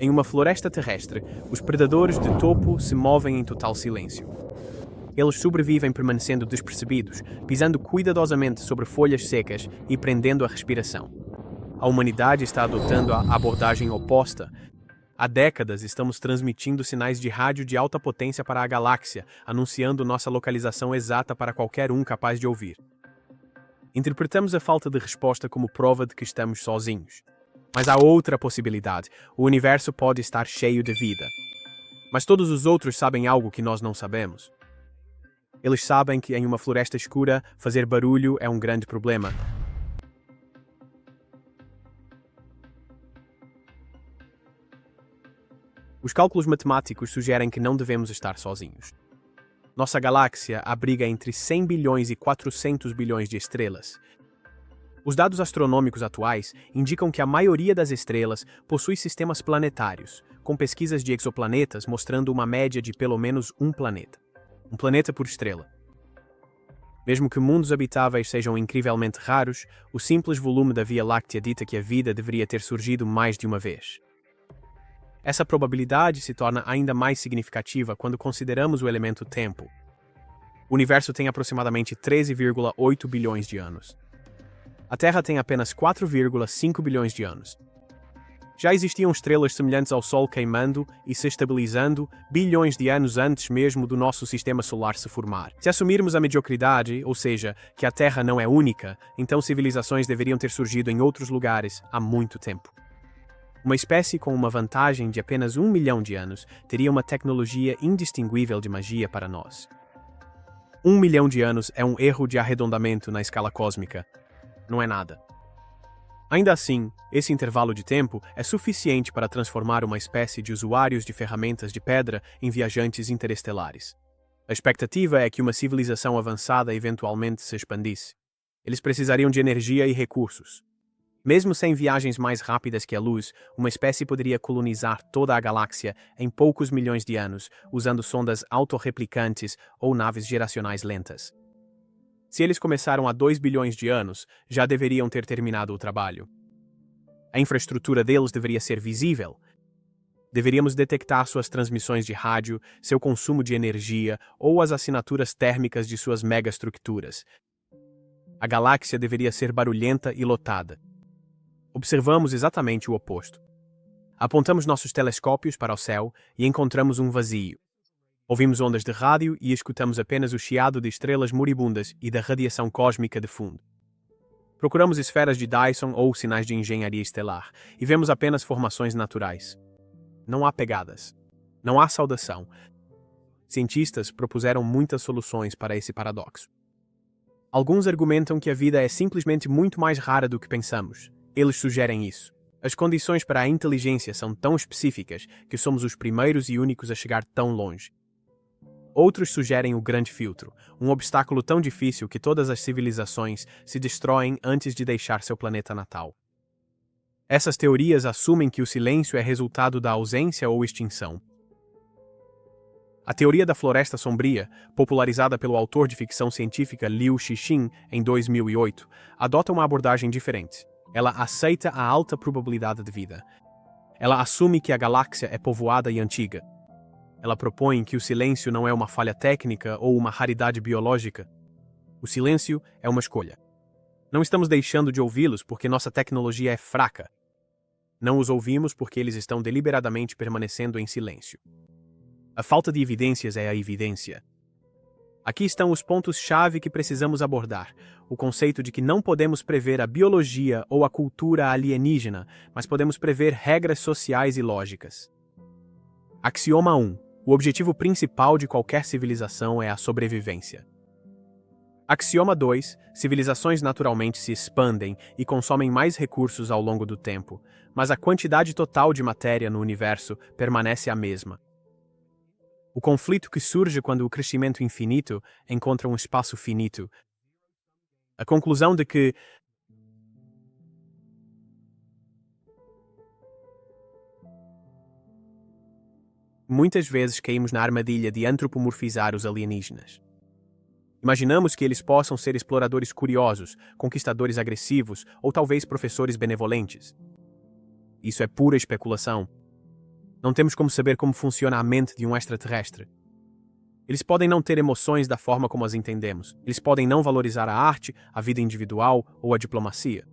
Em uma floresta terrestre, os predadores de topo se movem em total silêncio. Eles sobrevivem permanecendo despercebidos, pisando cuidadosamente sobre folhas secas e prendendo a respiração. A humanidade está adotando a abordagem oposta. Há décadas estamos transmitindo sinais de rádio de alta potência para a galáxia, anunciando nossa localização exata para qualquer um capaz de ouvir. Interpretamos a falta de resposta como prova de que estamos sozinhos. Mas há outra possibilidade. O universo pode estar cheio de vida. Mas todos os outros sabem algo que nós não sabemos. Eles sabem que em uma floresta escura, fazer barulho é um grande problema. Os cálculos matemáticos sugerem que não devemos estar sozinhos. Nossa galáxia abriga entre 100 bilhões e 400 bilhões de estrelas. Os dados astronômicos atuais indicam que a maioria das estrelas possui sistemas planetários, com pesquisas de exoplanetas mostrando uma média de pelo menos um planeta por estrela. Mesmo que mundos habitáveis sejam incrivelmente raros, o simples volume da Via Láctea dita que a vida deveria ter surgido mais de uma vez. Essa probabilidade se torna ainda mais significativa quando consideramos o elemento tempo. O universo tem aproximadamente 13,8 bilhões de anos. A Terra tem apenas 4,5 bilhões de anos. Já existiam estrelas semelhantes ao Sol queimando e se estabilizando bilhões de anos antes mesmo do nosso sistema solar se formar. Se assumirmos a mediocridade, ou seja, que a Terra não é única, então civilizações deveriam ter surgido em outros lugares há muito tempo. Uma espécie com uma vantagem de apenas 1 milhão de anos teria uma tecnologia indistinguível de magia para nós. 1 milhão de anos é um erro de arredondamento na escala cósmica. Não é nada. Ainda assim, esse intervalo de tempo é suficiente para transformar uma espécie de usuários de ferramentas de pedra em viajantes interestelares. A expectativa é que uma civilização avançada eventualmente se expandisse. Eles precisariam de energia e recursos. Mesmo sem viagens mais rápidas que a luz, uma espécie poderia colonizar toda a galáxia em poucos milhões de anos, usando sondas autorreplicantes ou naves geracionais lentas. Se eles começaram há 2 bilhões de anos, já deveriam ter terminado o trabalho. A infraestrutura deles deveria ser visível. Deveríamos detectar suas transmissões de rádio, seu consumo de energia ou as assinaturas térmicas de suas megaestruturas. A galáxia deveria ser barulhenta e lotada. Observamos exatamente o oposto. Apontamos nossos telescópios para o céu e encontramos um vazio. Ouvimos ondas de rádio e escutamos apenas o chiado de estrelas moribundas e da radiação cósmica de fundo. Procuramos esferas de Dyson ou sinais de engenharia estelar e vemos apenas formações naturais. Não há pegadas. Não há saudação. Cientistas propuseram muitas soluções para esse paradoxo. Alguns argumentam que a vida é simplesmente muito mais rara do que pensamos. Eles sugerem isso. As condições para a inteligência são tão específicas que somos os primeiros e únicos a chegar tão longe. Outros sugerem o grande filtro, um obstáculo tão difícil que todas as civilizações se destroem antes de deixar seu planeta natal. Essas teorias assumem que o silêncio é resultado da ausência ou extinção. A teoria da floresta sombria, popularizada pelo autor de ficção científica Liu Cixin em 2008, adota uma abordagem diferente. Ela aceita a alta probabilidade de vida. Ela assume que a galáxia é povoada e antiga. Ela propõe que o silêncio não é uma falha técnica ou uma raridade biológica. O silêncio é uma escolha. Não estamos deixando de ouvi-los porque nossa tecnologia é fraca. Não os ouvimos porque eles estão deliberadamente permanecendo em silêncio. A falta de evidências é a evidência. Aqui estão os pontos-chave que precisamos abordar. O conceito de que não podemos prever a biologia ou a cultura alienígena, mas podemos prever regras sociais e lógicas. Axioma 1. O objetivo principal de qualquer civilização é a sobrevivência. Axioma 2. Civilizações naturalmente se expandem e consomem mais recursos ao longo do tempo, mas a quantidade total de matéria no universo permanece a mesma. O conflito que surge quando o crescimento infinito encontra um espaço finito. A conclusão de que muitas vezes caímos na armadilha de antropomorfizar os alienígenas. Imaginamos que eles possam ser exploradores curiosos, conquistadores agressivos ou talvez professores benevolentes. Isso é pura especulação. Não temos como saber como funciona a mente de um extraterrestre. Eles podem não ter emoções da forma como as entendemos. Eles podem não valorizar a arte, a vida individual ou a diplomacia.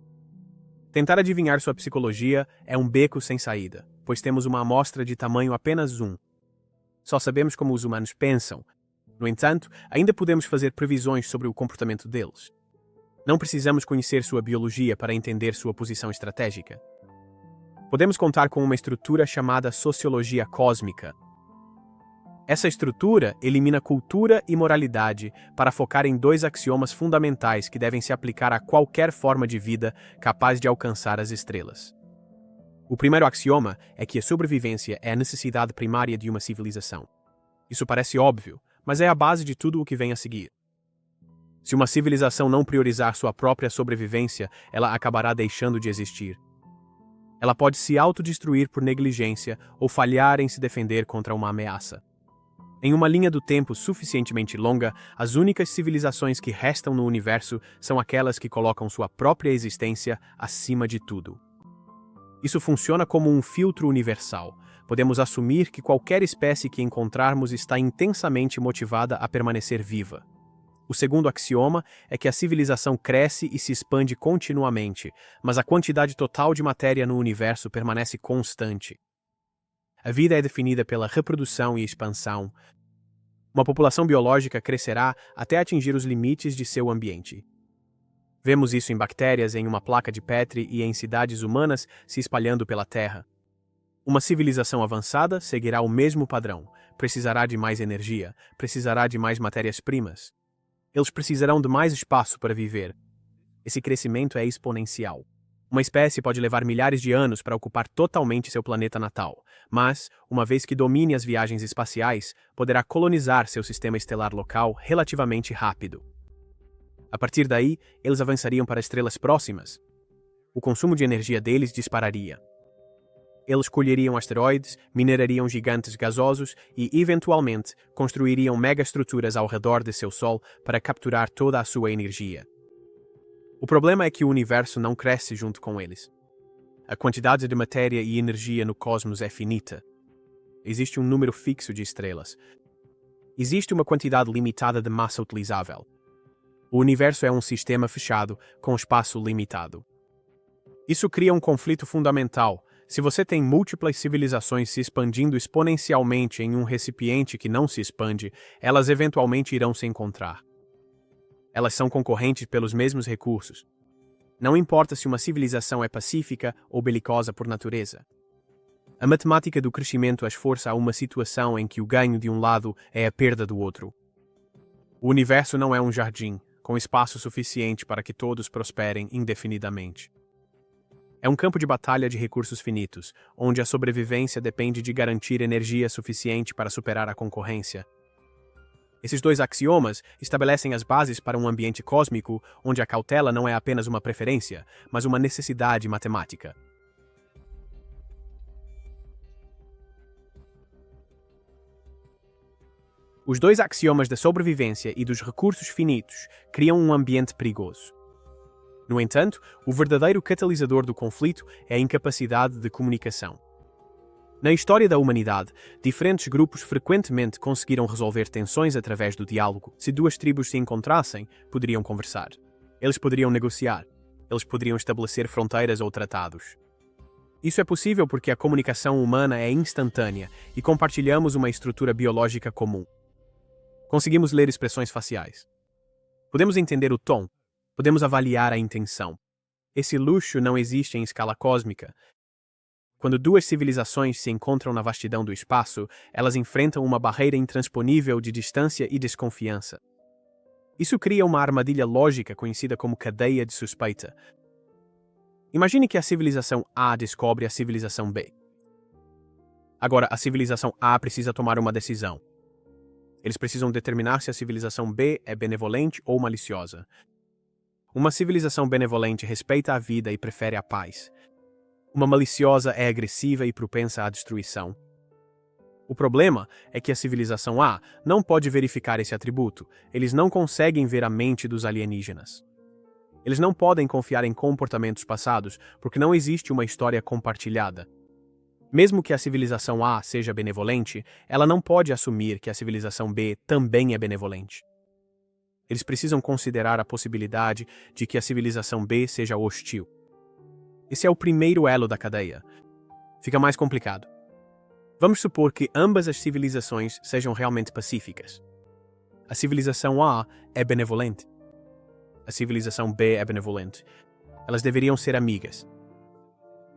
Tentar adivinhar sua psicologia é um beco sem saída, pois temos uma amostra de tamanho apenas 1. Só sabemos como os humanos pensam. No entanto, ainda podemos fazer previsões sobre o comportamento deles. Não precisamos conhecer sua biologia para entender sua posição estratégica. Podemos contar com uma estrutura chamada sociologia cósmica. Essa estrutura elimina cultura e moralidade para focar em 2 axiomas fundamentais que devem se aplicar a qualquer forma de vida capaz de alcançar as estrelas. O primeiro axioma é que a sobrevivência é a necessidade primária de uma civilização. Isso parece óbvio, mas é a base de tudo o que vem a seguir. Se uma civilização não priorizar sua própria sobrevivência, ela acabará deixando de existir. Ela pode se autodestruir por negligência ou falhar em se defender contra uma ameaça. Em uma linha do tempo suficientemente longa, as únicas civilizações que restam no universo são aquelas que colocam sua própria existência acima de tudo. Isso funciona como um filtro universal. Podemos assumir que qualquer espécie que encontrarmos está intensamente motivada a permanecer viva. O segundo axioma é que a civilização cresce e se expande continuamente, mas a quantidade total de matéria no universo permanece constante. A vida é definida pela reprodução e expansão. Uma população biológica crescerá até atingir os limites de seu ambiente. Vemos isso em bactérias, em uma placa de Petri e em cidades humanas se espalhando pela Terra. Uma civilização avançada seguirá o mesmo padrão. Precisará de mais energia, precisará de mais matérias-primas. Eles precisarão de mais espaço para viver. Esse crescimento é exponencial. Uma espécie pode levar milhares de anos para ocupar totalmente seu planeta natal, mas, uma vez que domine as viagens espaciais, poderá colonizar seu sistema estelar local relativamente rápido. A partir daí, eles avançariam para estrelas próximas. O consumo de energia deles dispararia. Eles colheriam asteroides, minerariam gigantes gasosos e, eventualmente, construiriam megaestruturas ao redor de seu Sol para capturar toda a sua energia. O problema é que o universo não cresce junto com eles. A quantidade de matéria e energia no cosmos é finita. Existe um número fixo de estrelas. Existe uma quantidade limitada de massa utilizável. O universo é um sistema fechado, com espaço limitado. Isso cria um conflito fundamental. Se você tem múltiplas civilizações se expandindo exponencialmente em um recipiente que não se expande, elas eventualmente irão se encontrar. Elas são concorrentes pelos mesmos recursos. Não importa se uma civilização é pacífica ou belicosa por natureza. A matemática do crescimento as força a uma situação em que o ganho de um lado é a perda do outro. O universo não é um jardim, com espaço suficiente para que todos prosperem indefinidamente. É um campo de batalha de recursos finitos, onde a sobrevivência depende de garantir energia suficiente para superar a concorrência. Esses 2 axiomas estabelecem as bases para um ambiente cósmico onde a cautela não é apenas uma preferência, mas uma necessidade matemática. Os 2 axiomas da sobrevivência e dos recursos finitos criam um ambiente perigoso. No entanto, o verdadeiro catalisador do conflito é a incapacidade de comunicação. Na história da humanidade, diferentes grupos frequentemente conseguiram resolver tensões através do diálogo. Se 2 tribos se encontrassem, poderiam conversar. Eles poderiam negociar. Eles poderiam estabelecer fronteiras ou tratados. Isso é possível porque a comunicação humana é instantânea e compartilhamos uma estrutura biológica comum. Conseguimos ler expressões faciais. Podemos entender o tom. Podemos avaliar a intenção. Esse luxo não existe em escala cósmica. Quando 2 civilizações se encontram na vastidão do espaço, elas enfrentam uma barreira intransponível de distância e desconfiança. Isso cria uma armadilha lógica conhecida como cadeia de suspeita. Imagine que a civilização A descobre a civilização B. Agora, a civilização A precisa tomar uma decisão. Eles precisam determinar se a civilização B é benevolente ou maliciosa. Uma civilização benevolente respeita a vida e prefere a paz. Uma maliciosa é agressiva e propensa à destruição. O problema é que a civilização A não pode verificar esse atributo. Eles não conseguem ver a mente dos alienígenas. Eles não podem confiar em comportamentos passados porque não existe uma história compartilhada. Mesmo que a civilização A seja benevolente, ela não pode assumir que a civilização B também é benevolente. Eles precisam considerar a possibilidade de que a civilização B seja hostil. Esse é o primeiro elo da cadeia. Fica mais complicado. Vamos supor que ambas as civilizações sejam realmente pacíficas. A civilização A é benevolente. A civilização B é benevolente. Elas deveriam ser amigas.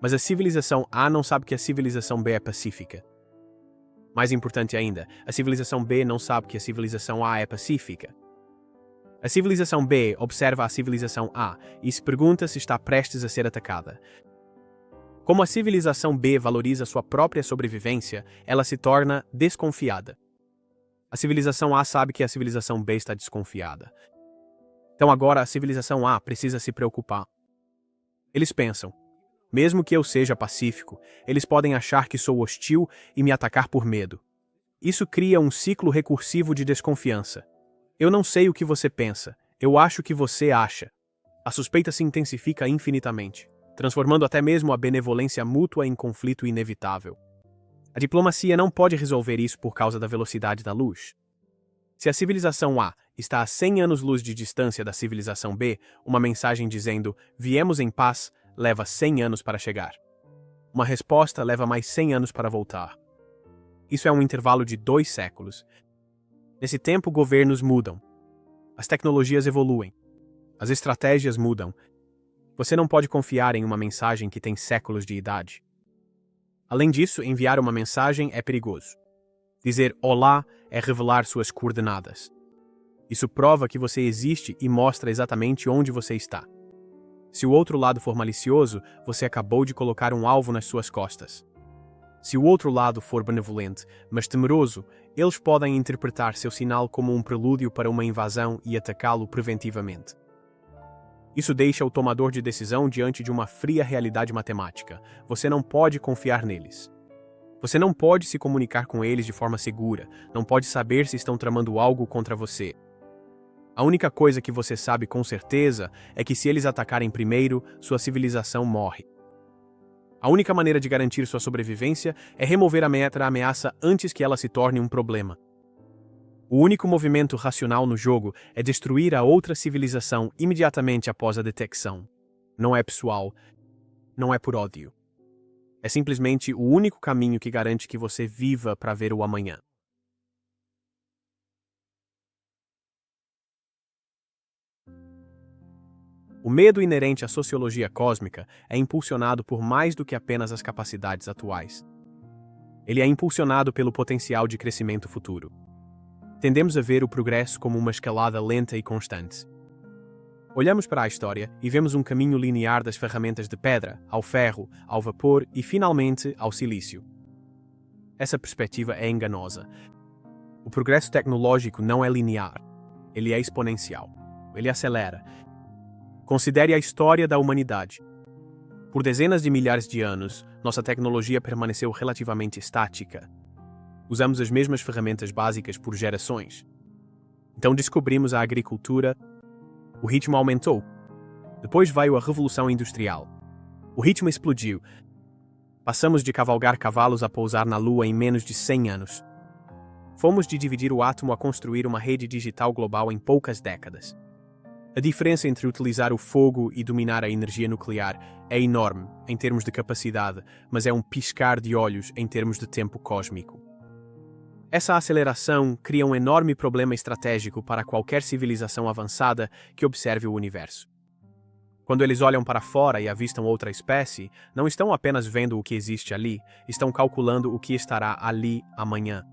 Mas a civilização A não sabe que a civilização B é pacífica. Mais importante ainda, a civilização B não sabe que a civilização A é pacífica. A civilização B observa a civilização A e se pergunta se está prestes a ser atacada. Como a civilização B valoriza sua própria sobrevivência, ela se torna desconfiada. A civilização A sabe que a civilização B está desconfiada. Então agora a civilização A precisa se preocupar. Eles pensam: mesmo que eu seja pacífico, eles podem achar que sou hostil e me atacar por medo. Isso cria um ciclo recursivo de desconfiança. Eu não sei o que você pensa, eu acho que você acha. A suspeita se intensifica infinitamente, transformando até mesmo a benevolência mútua em conflito inevitável. A diplomacia não pode resolver isso por causa da velocidade da luz. Se a civilização A está a 100 anos-luz de distância da civilização B, uma mensagem dizendo "viemos em paz" leva 100 anos para chegar. Uma resposta leva mais 100 anos para voltar. Isso é um intervalo de 2 séculos. Nesse tempo, governos mudam. As tecnologias evoluem. As estratégias mudam. Você não pode confiar em uma mensagem que tem séculos de idade. Além disso, enviar uma mensagem é perigoso. Dizer olá é revelar suas coordenadas. Isso prova que você existe e mostra exatamente onde você está. Se o outro lado for malicioso, você acabou de colocar um alvo nas suas costas. Se o outro lado for benevolente, mas temeroso, eles podem interpretar seu sinal como um prelúdio para uma invasão e atacá-lo preventivamente. Isso deixa o tomador de decisão diante de uma fria realidade matemática. Você não pode confiar neles. Você não pode se comunicar com eles de forma segura, não pode saber se estão tramando algo contra você. A única coisa que você sabe com certeza é que se eles atacarem primeiro, sua civilização morre. A única maneira de garantir sua sobrevivência é remover a ameaça antes que ela se torne um problema. O único movimento racional no jogo é destruir a outra civilização imediatamente após a detecção. Não é pessoal, não é por ódio. É simplesmente o único caminho que garante que você viva para ver o amanhã. O medo inerente à sociologia cósmica é impulsionado por mais do que apenas as capacidades atuais. Ele é impulsionado pelo potencial de crescimento futuro. Tendemos a ver o progresso como uma escalada lenta e constante. Olhamos para a história e vemos um caminho linear das ferramentas de pedra, ao ferro, ao vapor e, finalmente, ao silício. Essa perspectiva é enganosa. O progresso tecnológico não é linear. Ele é exponencial. Ele acelera. Considere a história da humanidade. Por dezenas de milhares de anos, nossa tecnologia permaneceu relativamente estática. Usamos as mesmas ferramentas básicas por gerações. Então descobrimos a agricultura. O ritmo aumentou. Depois veio a Revolução Industrial. O ritmo explodiu. Passamos de cavalgar cavalos a pousar na Lua em menos de 100 anos. Fomos de dividir o átomo a construir uma rede digital global em poucas décadas. A diferença entre utilizar o fogo e dominar a energia nuclear é enorme em termos de capacidade, mas é um piscar de olhos em termos de tempo cósmico. Essa aceleração cria um enorme problema estratégico para qualquer civilização avançada que observe o universo. Quando eles olham para fora e avistam outra espécie, não estão apenas vendo o que existe ali, estão calculando o que estará ali amanhã.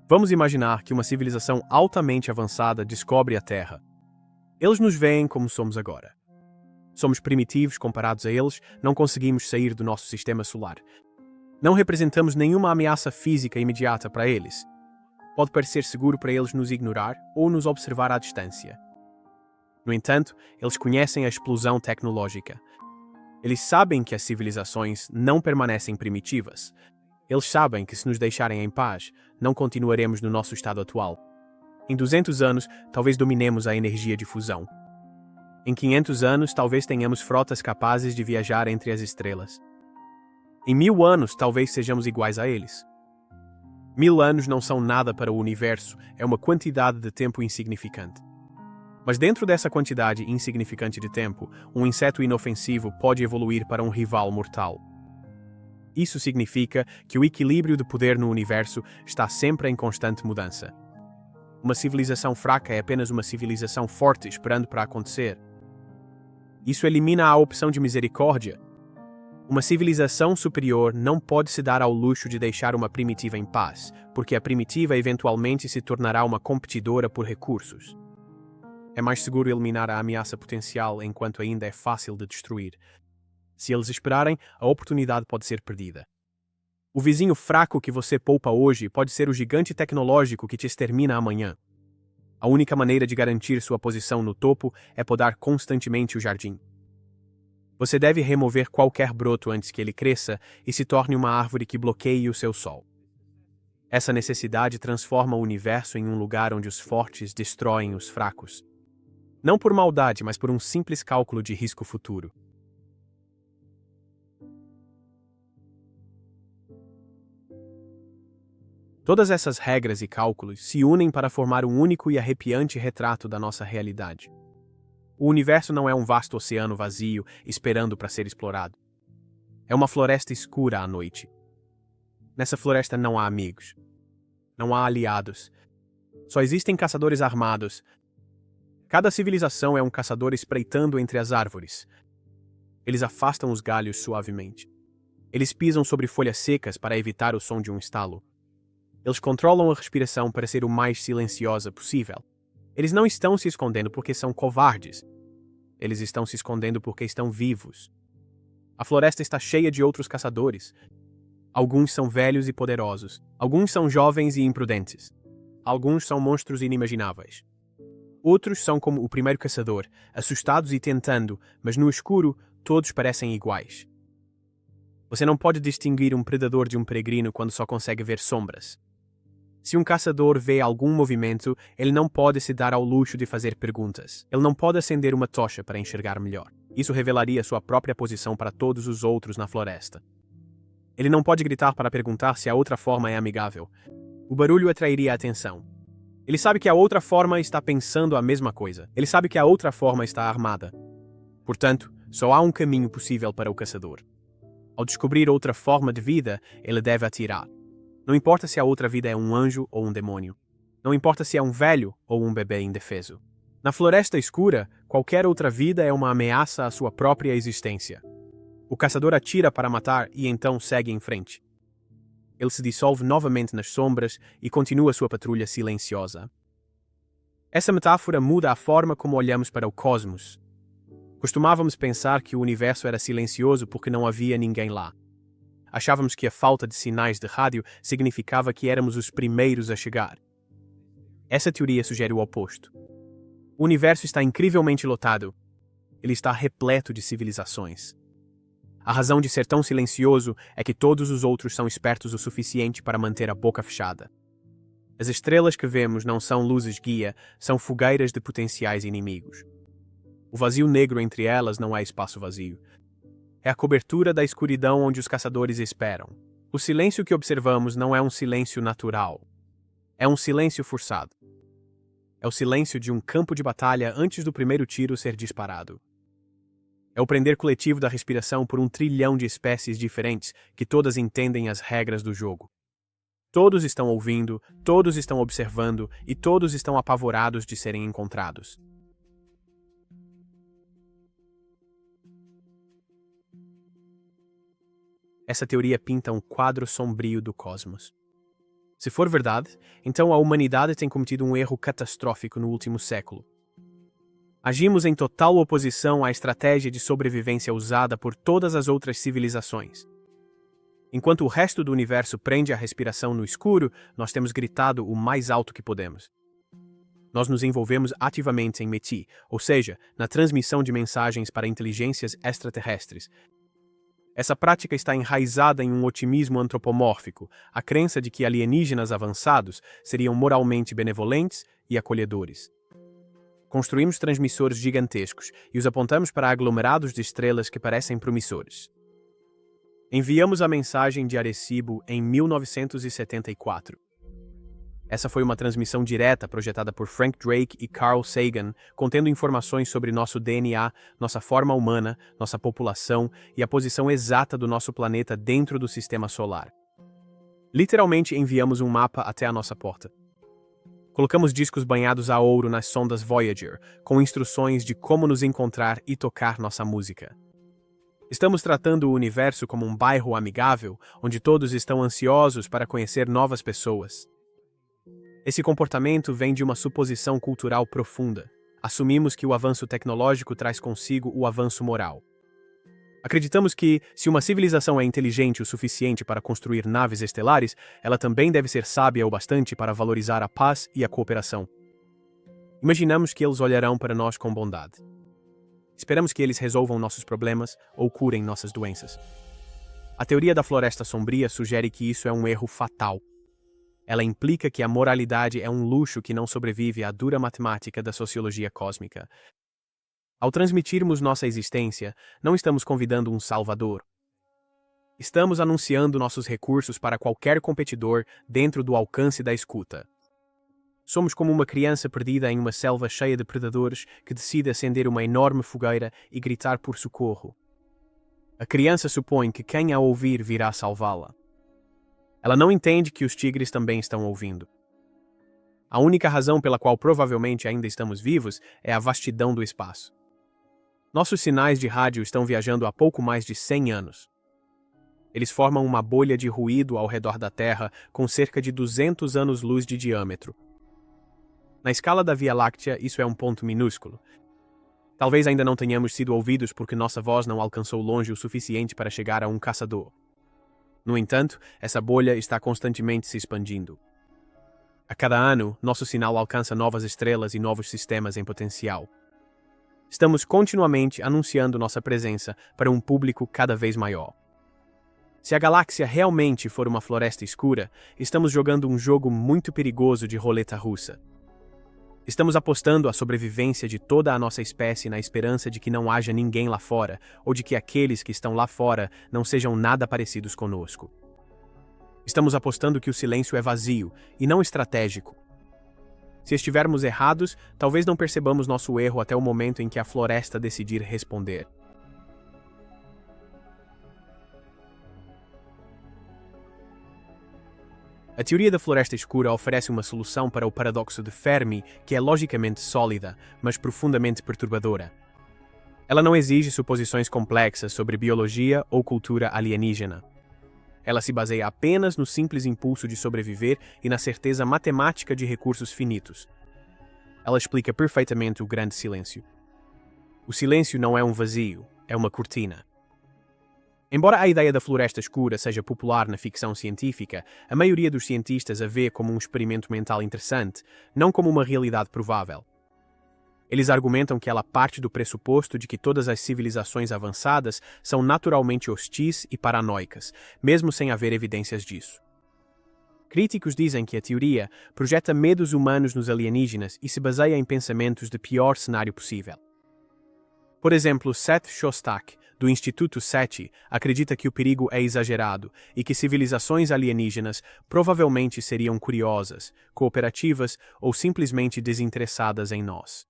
Vamos imaginar que uma civilização altamente avançada descobre a Terra. Eles nos veem como somos agora. Somos primitivos comparados a eles, não conseguimos sair do nosso sistema solar. Não representamos nenhuma ameaça física imediata para eles. Pode parecer seguro para eles nos ignorar ou nos observar à distância. No entanto, eles conhecem a explosão tecnológica. Eles sabem que as civilizações não permanecem primitivas. Eles sabem que se nos deixarem em paz, não continuaremos no nosso estado atual. Em 200 anos, talvez dominemos a energia de fusão. Em 500 anos, talvez tenhamos frotas capazes de viajar entre as estrelas. Em 1000 anos, talvez sejamos iguais a eles. 1000 anos não são nada para o universo, é uma quantidade de tempo insignificante. Mas dentro dessa quantidade insignificante de tempo, um inseto inofensivo pode evoluir para um rival mortal. Isso significa que o equilíbrio de poder no universo está sempre em constante mudança. Uma civilização fraca é apenas uma civilização forte esperando para acontecer. Isso elimina a opção de misericórdia. Uma civilização superior não pode se dar ao luxo de deixar uma primitiva em paz, porque a primitiva eventualmente se tornará uma competidora por recursos. É mais seguro eliminar a ameaça potencial enquanto ainda é fácil de destruir. Se eles esperarem, a oportunidade pode ser perdida. O vizinho fraco que você poupa hoje pode ser o gigante tecnológico que te extermina amanhã. A única maneira de garantir sua posição no topo é podar constantemente o jardim. Você deve remover qualquer broto antes que ele cresça e se torne uma árvore que bloqueie o seu sol. Essa necessidade transforma o universo em um lugar onde os fortes destroem os fracos. Não por maldade, mas por um simples cálculo de risco futuro. Todas essas regras e cálculos se unem para formar um único e arrepiante retrato da nossa realidade. O universo não é um vasto oceano vazio esperando para ser explorado. É uma floresta escura à noite. Nessa floresta não há amigos. Não há aliados. Só existem caçadores armados. Cada civilização é um caçador espreitando entre as árvores. Eles afastam os galhos suavemente. Eles pisam sobre folhas secas para evitar o som de um estalo. Eles controlam a respiração para ser o mais silenciosa possível. Eles não estão se escondendo porque são covardes. Eles estão se escondendo porque estão vivos. A floresta está cheia de outros caçadores. Alguns são velhos e poderosos. Alguns são jovens e imprudentes. Alguns são monstros inimagináveis. Outros são como o primeiro caçador, assustados e tentando, mas no escuro todos parecem iguais. Você não pode distinguir um predador de um peregrino quando só consegue ver sombras. Se um caçador vê algum movimento, ele não pode se dar ao luxo de fazer perguntas. Ele não pode acender uma tocha para enxergar melhor. Isso revelaria sua própria posição para todos os outros na floresta. Ele não pode gritar para perguntar se a outra forma é amigável. O barulho atrairia a atenção. Ele sabe que a outra forma está pensando a mesma coisa. Ele sabe que a outra forma está armada. Portanto, só há um caminho possível para o caçador. Ao descobrir outra forma de vida, ele deve atirar. Não importa se a outra vida é um anjo ou um demônio. Não importa se é um velho ou um bebê indefeso. Na floresta escura, qualquer outra vida é uma ameaça à sua própria existência. O caçador atira para matar e então segue em frente. Ele se dissolve novamente nas sombras e continua sua patrulha silenciosa. Essa metáfora muda a forma como olhamos para o cosmos. Costumávamos pensar que o universo era silencioso porque não havia ninguém lá. Achávamos que a falta de sinais de rádio significava que éramos os primeiros a chegar. Essa teoria sugere o oposto. O universo está incrivelmente lotado. Ele está repleto de civilizações. A razão de ser tão silencioso é que todos os outros são espertos o suficiente para manter a boca fechada. As estrelas que vemos não são luzes guia, são fogueiras de potenciais inimigos. O vazio negro entre elas não é espaço vazio. É a cobertura da escuridão onde os caçadores esperam. O silêncio que observamos não é um silêncio natural. É um silêncio forçado. É o silêncio de um campo de batalha antes do primeiro tiro ser disparado. É o prender coletivo da respiração por 1 trilhão de espécies diferentes que todas entendem as regras do jogo. Todos estão ouvindo, todos estão observando e todos estão apavorados de serem encontrados. Essa teoria pinta um quadro sombrio do cosmos. Se for verdade, então a humanidade tem cometido um erro catastrófico no último século. Agimos em total oposição à estratégia de sobrevivência usada por todas as outras civilizações. Enquanto o resto do universo prende a respiração no escuro, nós temos gritado o mais alto que podemos. Nós nos envolvemos ativamente em METI, ou seja, na transmissão de mensagens para inteligências extraterrestres. Essa prática está enraizada em um otimismo antropomórfico, a crença de que alienígenas avançados seriam moralmente benevolentes e acolhedores. Construímos transmissores gigantescos e os apontamos para aglomerados de estrelas que parecem promissores. Enviamos a mensagem de Arecibo em 1974. Essa foi uma transmissão direta projetada por Frank Drake e Carl Sagan, contendo informações sobre nosso DNA, nossa forma humana, nossa população e a posição exata do nosso planeta dentro do sistema solar. Literalmente enviamos um mapa até a nossa porta. Colocamos discos banhados a ouro nas sondas Voyager, com instruções de como nos encontrar e tocar nossa música. Estamos tratando o universo como um bairro amigável, onde todos estão ansiosos para conhecer novas pessoas. Esse comportamento vem de uma suposição cultural profunda. Assumimos que o avanço tecnológico traz consigo o avanço moral. Acreditamos que, se uma civilização é inteligente o suficiente para construir naves estelares, ela também deve ser sábia o bastante para valorizar a paz e a cooperação. Imaginamos que eles olharão para nós com bondade. Esperamos que eles resolvam nossos problemas ou curem nossas doenças. A teoria da floresta sombria sugere que isso é um erro fatal. Ela implica que a moralidade é um luxo que não sobrevive à dura matemática da sociologia cósmica. Ao transmitirmos nossa existência, não estamos convidando um salvador. Estamos anunciando nossos recursos para qualquer competidor dentro do alcance da escuta. Somos como uma criança perdida em uma selva cheia de predadores que decide acender uma enorme fogueira e gritar por socorro. A criança supõe que quem a ouvir virá salvá-la. Ela não entende que os tigres também estão ouvindo. A única razão pela qual provavelmente ainda estamos vivos é a vastidão do espaço. Nossos sinais de rádio estão viajando há pouco mais de 100 anos. Eles formam uma bolha de ruído ao redor da Terra com cerca de 200 anos-luz de diâmetro. Na escala da Via Láctea, isso é um ponto minúsculo. Talvez ainda não tenhamos sido ouvidos porque nossa voz não alcançou longe o suficiente para chegar a um caçador. No entanto, essa bolha está constantemente se expandindo. A cada ano, nosso sinal alcança novas estrelas e novos sistemas em potencial. Estamos continuamente anunciando nossa presença para um público cada vez maior. Se a galáxia realmente for uma floresta escura, estamos jogando um jogo muito perigoso de roleta russa. Estamos apostando a sobrevivência de toda a nossa espécie na esperança de que não haja ninguém lá fora, ou de que aqueles que estão lá fora não sejam nada parecidos conosco. Estamos apostando que o silêncio é vazio e não estratégico. Se estivermos errados, talvez não percebamos nosso erro até o momento em que a floresta decidir responder. A teoria da floresta escura oferece uma solução para o paradoxo de Fermi, que é logicamente sólida, mas profundamente perturbadora. Ela não exige suposições complexas sobre biologia ou cultura alienígena. Ela se baseia apenas no simples impulso de sobreviver e na certeza matemática de recursos finitos. Ela explica perfeitamente o grande silêncio. O silêncio não é um vazio, é uma cortina. Embora a ideia da floresta escura seja popular na ficção científica, a maioria dos cientistas a vê como um experimento mental interessante, não como uma realidade provável. Eles argumentam que ela parte do pressuposto de que todas as civilizações avançadas são naturalmente hostis e paranoicas, mesmo sem haver evidências disso. Críticos dizem que a teoria projeta medos humanos nos alienígenas e se baseia em pensamentos de pior cenário possível. Por exemplo, Seth Shostak, do Instituto SETI, acredita que o perigo é exagerado e que civilizações alienígenas provavelmente seriam curiosas, cooperativas ou simplesmente desinteressadas em nós.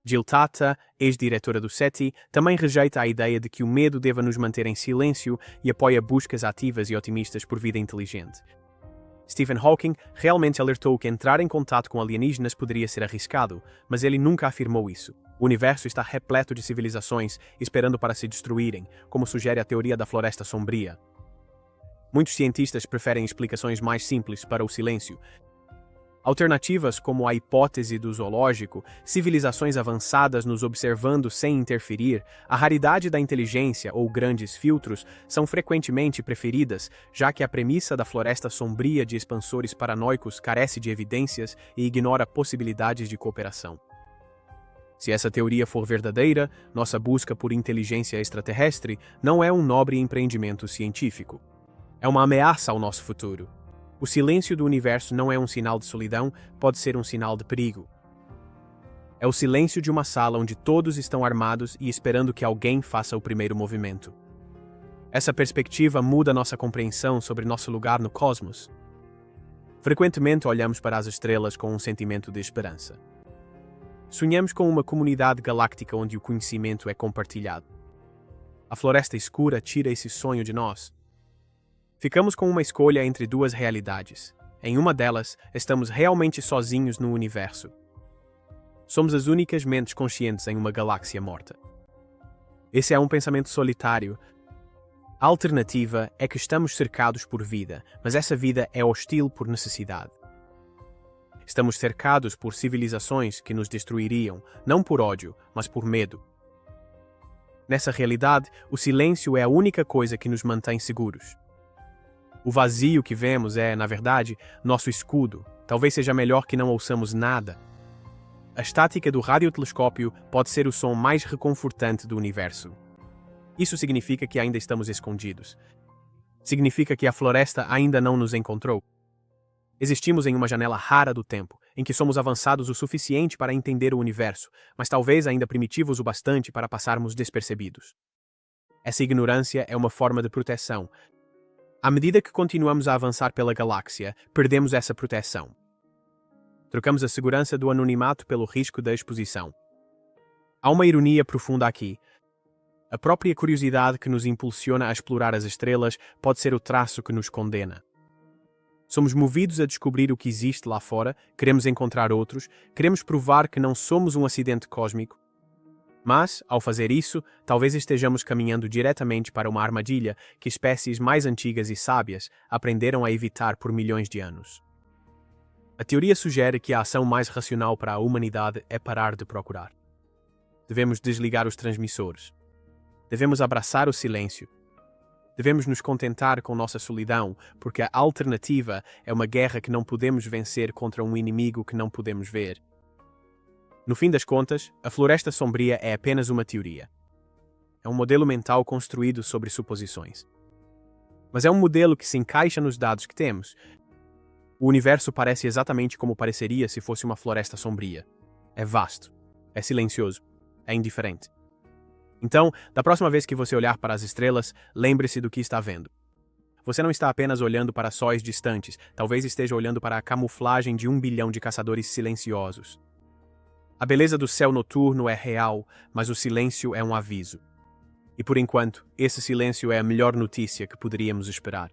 Jill Tata, ex-diretora do SETI, também rejeita a ideia de que o medo deva nos manter em silêncio e apoia buscas ativas e otimistas por vida inteligente. Stephen Hawking realmente alertou que entrar em contato com alienígenas poderia ser arriscado, mas ele nunca afirmou isso. O universo está repleto de civilizações esperando para se destruírem, como sugere a teoria da floresta sombria. Muitos cientistas preferem explicações mais simples para o silêncio. Alternativas como a hipótese do zoológico, civilizações avançadas nos observando sem interferir, a raridade da inteligência ou grandes filtros são frequentemente preferidas, já que a premissa da floresta sombria de expansores paranoicos carece de evidências e ignora possibilidades de cooperação. Se essa teoria for verdadeira, nossa busca por inteligência extraterrestre não é um nobre empreendimento científico. É uma ameaça ao nosso futuro. O silêncio do universo não é um sinal de solidão, pode ser um sinal de perigo. É o silêncio de uma sala onde todos estão armados e esperando que alguém faça o primeiro movimento. Essa perspectiva muda nossa compreensão sobre nosso lugar no cosmos. Frequentemente olhamos para as estrelas com um sentimento de esperança. Sonhamos com uma comunidade galáctica onde o conhecimento é compartilhado. A floresta escura tira esse sonho de nós. Ficamos com uma escolha entre duas realidades. Em uma delas, estamos realmente sozinhos no universo. Somos as únicas mentes conscientes em uma galáxia morta. Esse é um pensamento solitário. A alternativa é que estamos cercados por vida, mas essa vida é hostil por necessidade. Estamos cercados por civilizações que nos destruiriam, não por ódio, mas por medo. Nessa realidade, o silêncio é a única coisa que nos mantém seguros. O vazio que vemos é, na verdade, nosso escudo. Talvez seja melhor que não ouçamos nada. A estática do radiotelescópio pode ser o som mais reconfortante do universo. Isso significa que ainda estamos escondidos. Significa que a floresta ainda não nos encontrou. Existimos em uma janela rara do tempo, em que somos avançados o suficiente para entender o universo, mas talvez ainda primitivos o bastante para passarmos despercebidos. Essa ignorância é uma forma de proteção. À medida que continuamos a avançar pela galáxia, perdemos essa proteção. Trocamos a segurança do anonimato pelo risco da exposição. Há uma ironia profunda aqui. A própria curiosidade que nos impulsiona a explorar as estrelas pode ser o traço que nos condena. Somos movidos a descobrir o que existe lá fora, queremos encontrar outros, queremos provar que não somos um acidente cósmico. Mas, ao fazer isso, talvez estejamos caminhando diretamente para uma armadilha que espécies mais antigas e sábias aprenderam a evitar por milhões de anos. A teoria sugere que a ação mais racional para a humanidade é parar de procurar. Devemos desligar os transmissores. Devemos abraçar o silêncio. Devemos nos contentar com nossa solidão, porque a alternativa é uma guerra que não podemos vencer contra um inimigo que não podemos ver. No fim das contas, a floresta sombria é apenas uma teoria. É um modelo mental construído sobre suposições. Mas é um modelo que se encaixa nos dados que temos. O universo parece exatamente como pareceria se fosse uma floresta sombria. É vasto, é silencioso, é indiferente. Então, da próxima vez que você olhar para as estrelas, lembre-se do que está vendo. Você não está apenas olhando para sóis distantes, talvez esteja olhando para a camuflagem de 1 bilhão de caçadores silenciosos. A beleza do céu noturno é real, mas o silêncio é um aviso. E por enquanto, esse silêncio é a melhor notícia que poderíamos esperar.